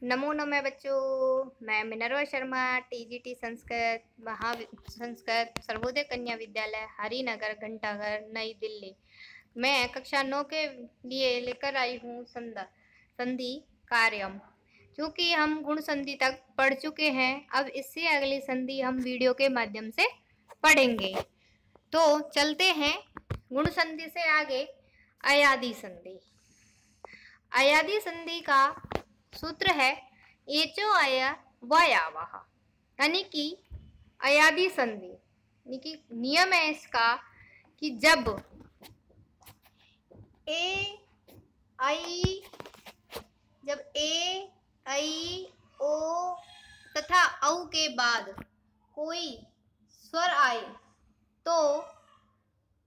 नमो नमः बच्चों। मैं मिनर्वा शर्मा, टीजीटी संस्कृत सर्वोदय कन्या विद्यालय हरिनगर घंटाघर नई दिल्ली। मैं कक्षा 9 के लिए लेकर आई हूँ संधि कार्यम। क्योंकि हम गुण संधि तक पढ़ चुके हैं, अब इससे अगली संधि हम वीडियो के माध्यम से पढ़ेंगे। तो चलते हैं गुण संधि से आगे अयादी संधि। अयादी संधि का सूत्र है एचो अय वयावह, यानी कि अयादी संधि यानी कि नियम है इसका कि जब ए आई ओ तथा औ के बाद कोई स्वर आए तो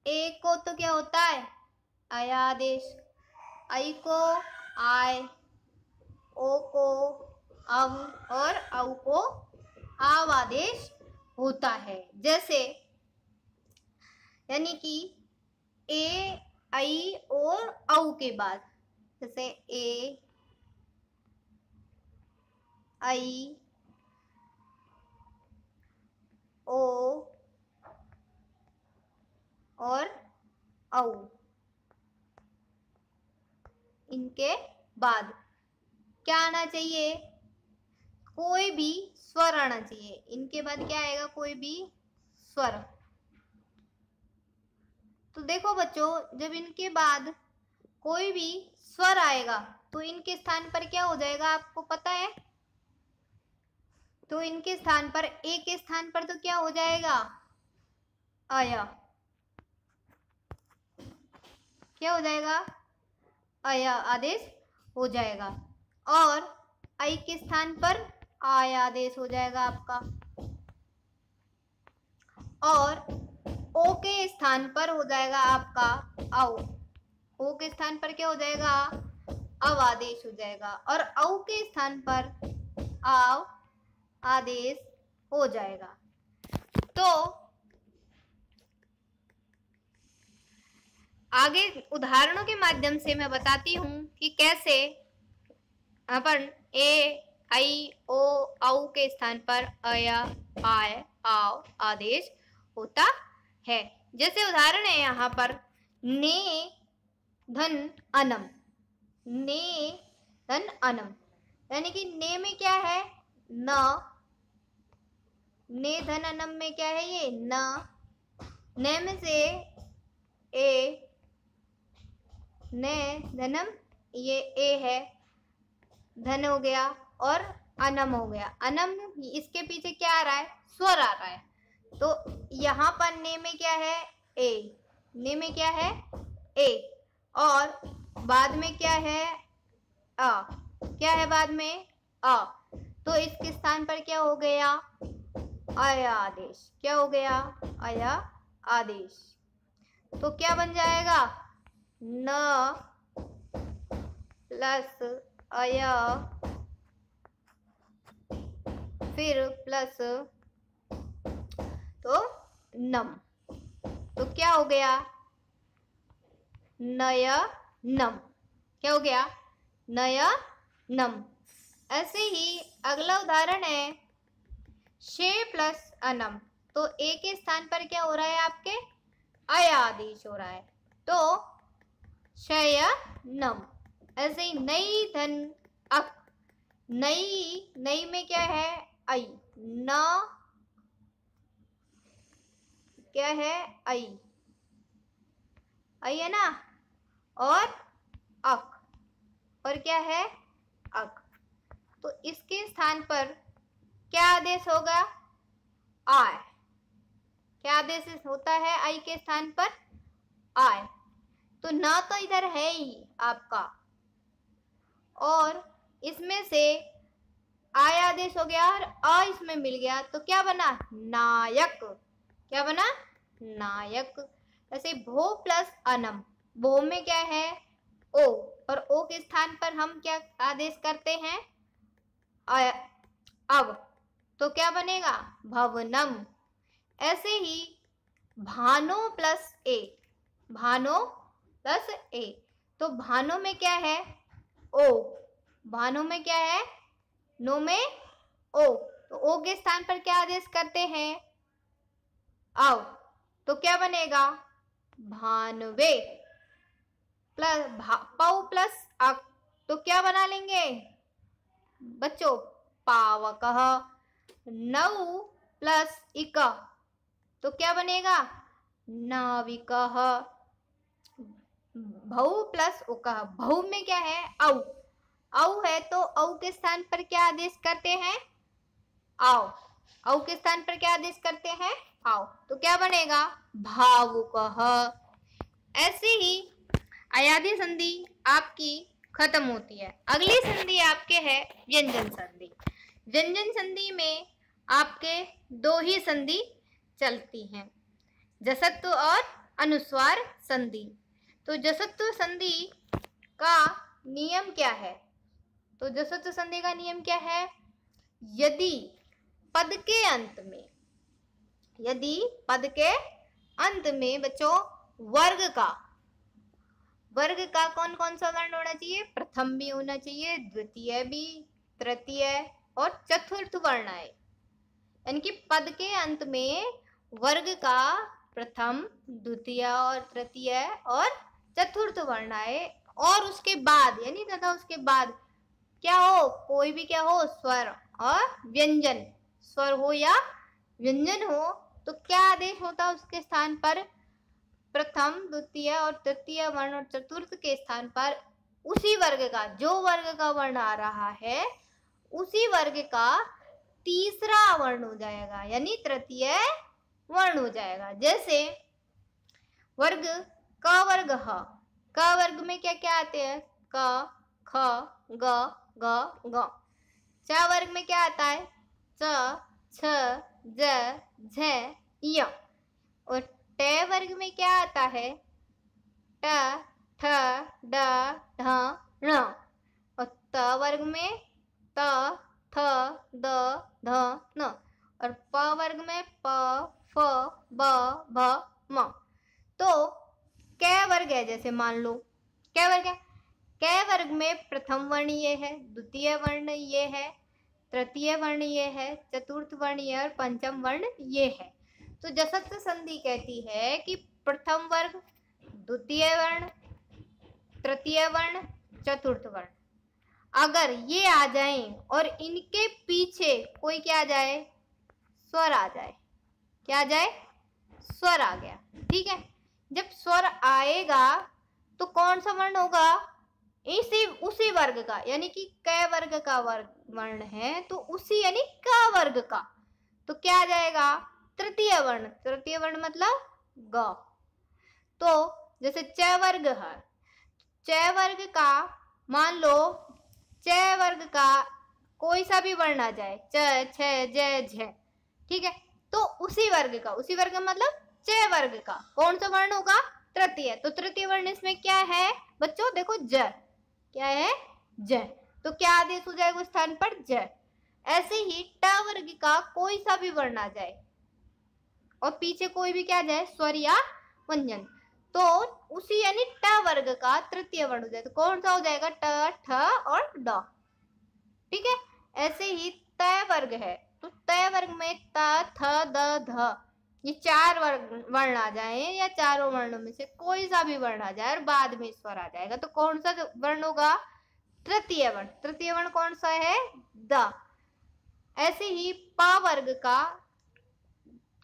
ए को तो क्या होता है अयादेश, आई को आय, ओ को अव और औ को आव आदेश होता है। जैसे यानी कि ए आई और औ के बाद, जैसे ए आई ओ और औ, इनके बाद क्या आना चाहिए, कोई भी स्वर आना चाहिए। इनके बाद क्या आएगा, कोई भी स्वर। तो देखो बच्चों, जब इनके बाद कोई भी स्वर आएगा तो इनके स्थान पर क्या हो जाएगा, आपको पता है। तो इनके स्थान पर ए के स्थान पर तो क्या हो जाएगा आया, क्या हो जाएगा आया आदेश हो जाएगा। और आई के स्थान पर आया आदेश हो जाएगा आपका। और ओ के स्थान पर हो जाएगा आपका औ। ओ के स्थान पर क्या हो जाएगा अव आदेश हो जाएगा। और औ के स्थान पर आव आदेश हो जाएगा। तो आगे उदाहरणों के माध्यम से मैं बताती हूँ कि कैसे अपन ए आई ओ औ के स्थान पर अया आय आव आदेश होता है। जैसे उदाहरण है यहाँ पर ने धन अनम, ने धन अनम, यानी कि ने में क्या है न, ने धन अनम में क्या है ये न, ने में से ए, ने धनम ये ए है, धन हो गया और अनम हो गया। अनम इसके पीछे क्या आ रहा है, स्वर आ रहा है। तो यहाँ पर ने में क्या है ए, ने में क्या है ए, और बाद में क्या है अ, क्या है बाद में अ। तो इसके स्थान पर क्या हो गया आया आदेश, क्या हो गया आया आदेश। तो क्या बन जाएगा न प्लस अय फिर प्लस तो नम, तो क्या हो गया नय नम, क्या हो गया नय नम। ऐसे ही अगला उदाहरण है शे प्लस अनम। तो ए के स्थान पर क्या हो रहा है आपके अय आदेश हो रहा है, तो शय नम। ऐसे ही नई धन अक, नई नई में क्या है आई, न क्या है आई, आई है ना, और अक, और क्या है अक। तो इसके स्थान पर क्या आदेश होगा आय, क्या आदेश होता है आई के स्थान पर आय। तो ना तो इधर है ही आपका, और इसमें से आय आदेश हो गया और अ इसमें मिल गया, तो क्या बना नायक, क्या बना नायक। ऐसे भो प्लस अनम, भो में क्या है ओ, और ओ के स्थान पर हम क्या आदेश करते हैं अब, तो क्या बनेगा भवनम। ऐसे ही भानो प्लस ए, भानो प्लस ए, तो भानो में क्या है ओ, भानो में क्या है नो में ओ, तो ओ के स्थान पर क्या आदेश करते हैं? आओ, तो क्या बनेगा? भानवे प्लस पौ प्लस अक, तो क्या बना लेंगे बच्चों? पावकः। नौ प्लस इक, तो क्या बनेगा? नाविकः। भौ प्लस उकः, भौ में क्या है? औ, औ है तो औ के स्थान पर क्या आदेश करते हैं? आओ, औ के स्थान पर क्या आदेश करते हैं? आओ, तो क्या बनेगा? भावुकः। ऐसे ही अयादी संधि आपकी खत्म होती है। अगली संधि आपके है व्यंजन संधि। व्यंजन संधि में आपके दो ही संधि चलती हैं, जसत्व और अनुस्वार संधि। तो जसत्व संधि का नियम क्या है? तो जसत्व संधि का नियम क्या है? यदि पद के अंत में बच्चों वर्ग का कौन कौन सा वर्ण होना चाहिए? प्रथम भी होना चाहिए, द्वितीय भी, तृतीय और चतुर्थ वर्ण आए। यानी कि पद के अंत में वर्ग का प्रथम, द्वितीय और तृतीय और चतुर्थ वर्ण आए, और उसके बाद यानी तथा उसके बाद क्या हो? कोई भी क्या हो? स्वर और व्यंजन, स्वर हो या व्यंजन हो, तो क्या आदेश होता उसके स्थान पर? प्रथम, द्वितीय और तृतीय वर्ण और चतुर्थ के स्थान पर उसी वर्ग का, जो वर्ग का वर्ण आ रहा है उसी वर्ग का तीसरा वर्ण हो जाएगा, यानी तृतीय वर्ण हो जाएगा। जैसे वर्ग क वर्ग ह, क वर्ग में क्या क्या आते हैं? क, ख, ग, ग, ग। च वर्ग में क्या आता है? च, छ, ज, झ, य। और ट वर्ग में क्या आता है? ट, ठ, ड, ढ, ण। और त वर्ग में त, थ, द, ध, न। और प वर्ग में प, फ, ब, भ, म। तो क वर्ग है, जैसे मान लो क वर्ग है, क वर्ग में प्रथम वर्ण ये है, द्वितीय वर्ण ये है, तृतीय वर्ण ये है, चतुर्थ वर्ण ये और पंचम वर्ण ये है। तो जसत्व संधि कहती है कि प्रथम वर्ग, द्वितीय वर्ण, तृतीय वर्ण, चतुर्थ वर्ण अगर ये आ जाए और इनके पीछे कोई क्या आ जाए? स्वर आ जाए। क्या आ जाए? स्वर आ गया। ठीक है, जब स्वर आएगा तो कौन सा वर्ण होगा? उसी वर्ग का, यानी कि क वर्ग का वर्ण है तो उसी यानी क वर्ग का, तो क्या आ जाएगा? तृतीय वर्ण। तृतीय वर्ण मतलब ग। तो जैसे च वर्ग है, च वर्ग का मान लो च वर्ग का कोई सा भी वर्ण आ जाए, च, छ, ज, झ, ठीक है, तो उसी वर्ग का मतलब च वर्ग का कौन सा वर्ण होगा? तृतीय। तो तृतीय वर्ण इसमें क्या है बच्चों? देखो ज, क्या है? ज। तो क्या आदेश हो जाएगा उस स्थान पर? ज। ऐसे ही ट वर्ग का कोई सा भी वर्ण आ जाए और पीछे कोई भी क्या आ जाए? स्वर या व्यंजन, तो उसी यानी ट वर्ग का तृतीय वर्ण हो जाए, तो कौन सा हो जाएगा? ट, ठ और ड। ठीक है, ऐसे ही त वर्ग है तो त वर्ग में त, थ, द, ध, ये चार वर्ण आ जाए या चारों वर्णों में से कोई सा भी वर्ण आ जाए और बाद में स्वर आ जाएगा, तो कौन सा वर्ण होगा? तृतीय वर्ण। तृतीय वर्ण कौन सा है? द। ऐसे ही प वर्ग का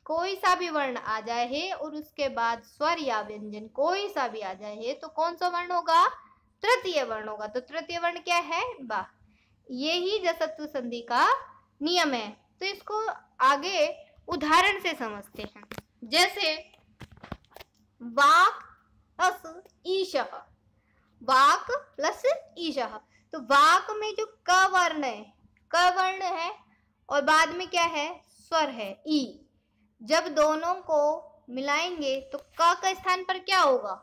कोई सा भी वर्ण आ जाए है और उसके बाद स्वर या व्यंजन कोई सा भी आ जाए है तो कौन सा वर्ण होगा? तृतीय वर्ण होगा। तो तृतीय वर्ण क्या है? बा। यही जसत्व संधि का नियम है। तो इसको आगे उदाहरण से समझते हैं। जैसे वाक प्लस ईशः, वाक प्लस ईशः, तो वाक में जो क वर्ण है, क वर्ण है और बाद में क्या है? स्वर है ई। जब दोनों को मिलाएंगे तो क का स्थान पर क्या होगा?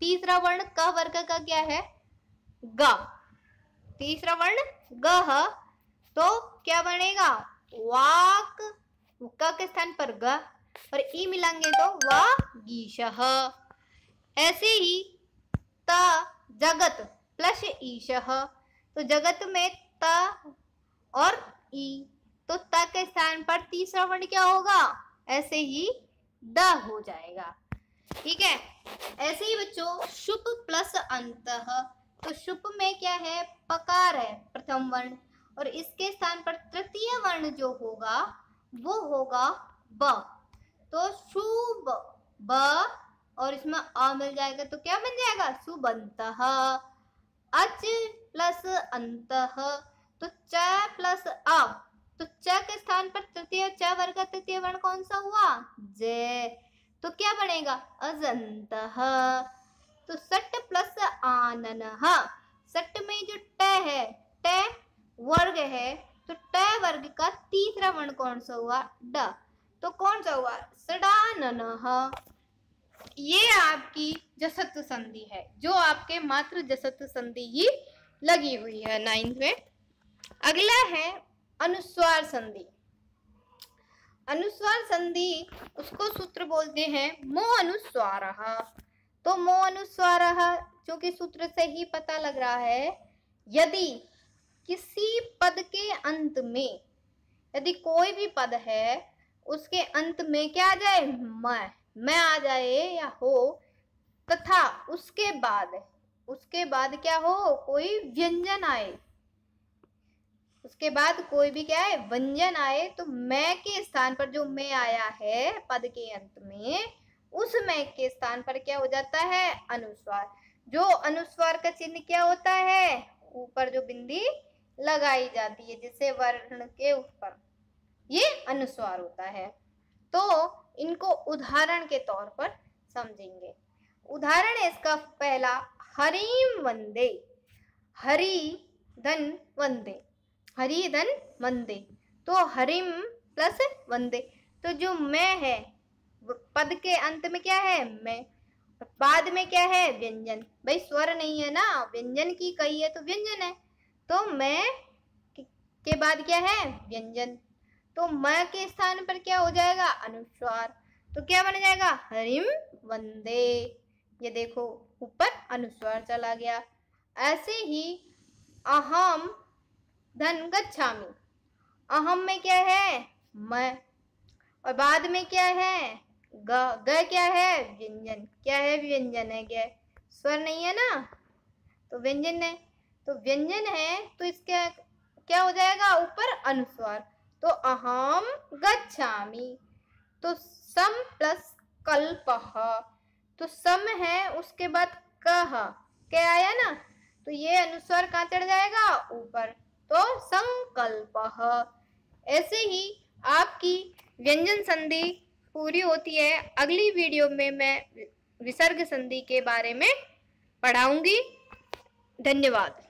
तीसरा वर्ण क वर्ग का क्या है? ग। तीसरा वर्ण ग है, तो क्या बनेगा? वाक, क के स्थान पर ग और ई मिलाएंगे तो वागीशः। ऐसे ही त जगत प्लस ईशः, तो जगत में त और ई, तो त के स्थान पर तीसरा वर्ण क्या होगा, ऐसे ही द हो जाएगा। ठीक है, ऐसे ही बच्चों शुप प्लस अंतः, तो शुप में क्या है, पकार है प्रथम वर्ण, और इसके स्थान पर तृतीय वर्ण जो होगा वो होगा ब, तो शुभ ब, और इसमें अ मिल जाएगा तो क्या बन जाएगा, सुबंतः। अच प्लस अंतः, तो च प्लस अ, तो च के स्थान पर तृतीय, च वर्ग का तृतीय वर्ण कौन सा हुआ, ज, तो क्या बनेगा, अजंतः। तो सट प्लस आननः, सट में जो ट है, ट वर्ग है, तो ट वर्ग का तीसरा वर्ण कौन सा हुआ, ड, तो कौन सा हुआ, सडाननः। ये आपकी जसत्व संधि है, जो आपके मात्र जसत्व संधि ही लगी हुई है 9th में। अगला है अनुस्वार संधि। अनुस्वार संधि उसको सूत्र बोलते हैं मो अनुस्वारः, तो मो अनुस्वारः जो कि सूत्र से ही पता लग रहा है, यदि किसी पद के अंत में, यदि कोई भी पद है उसके अंत में क्या आ जाए, मैं आ जाए या हो, तथा उसके बाद क्या हो, कोई व्यंजन आए, उसके बाद कोई भी क्या है, व्यंजन आए, तो मैं के स्थान पर जो मैं आया है पद के अंत में, उस मैं के स्थान पर क्या हो जाता है, अनुस्वार। जो अनुस्वार का चिन्ह क्या होता है, ऊपर जो बिंदी लगाई जाती है जिससे वर्ण के ऊपर, ये अनुस्वार होता है। तो इनको उदाहरण के तौर पर समझेंगे। उदाहरण है इसका पहला, हरिम वंदे, हरि धन वंदे, हरि धन वंदे, तो हरिम प्लस वंदे, तो जो मैं है पद के अंत में क्या है, मैं, बाद में क्या है, व्यंजन, भाई स्वर नहीं है ना, व्यंजन की कही है तो व्यंजन है, तो मैं के बाद क्या है, व्यंजन, तो मैं के स्थान पर क्या हो जाएगा, अनुस्वार, तो क्या बन जाएगा, हरिम वंदे। ये देखो ऊपर अनुस्वार चला गया। ऐसे ही अहम धन गच्छामि, अहम में क्या है, मैं, और बाद में क्या है, ग क्या है, व्यंजन, क्या है, व्यंजन है, ग स्वर नहीं है ना, तो व्यंजन है, तो व्यंजन है तो इसका क्या हो जाएगा, ऊपर अनुस्वार, तो अहम गच्छामि, तो सम प्लस कल्पः, तो सम है उसके बाद कह, क्या आया ना, तो ये अनुस्वार कहाँ चढ़ जाएगा, ऊपर, तो संकल्पः। ऐसे ही आपकी व्यंजन संधि पूरी होती है। अगली वीडियो में मैं विसर्ग संधि के बारे में पढ़ाऊंगी। धन्यवाद।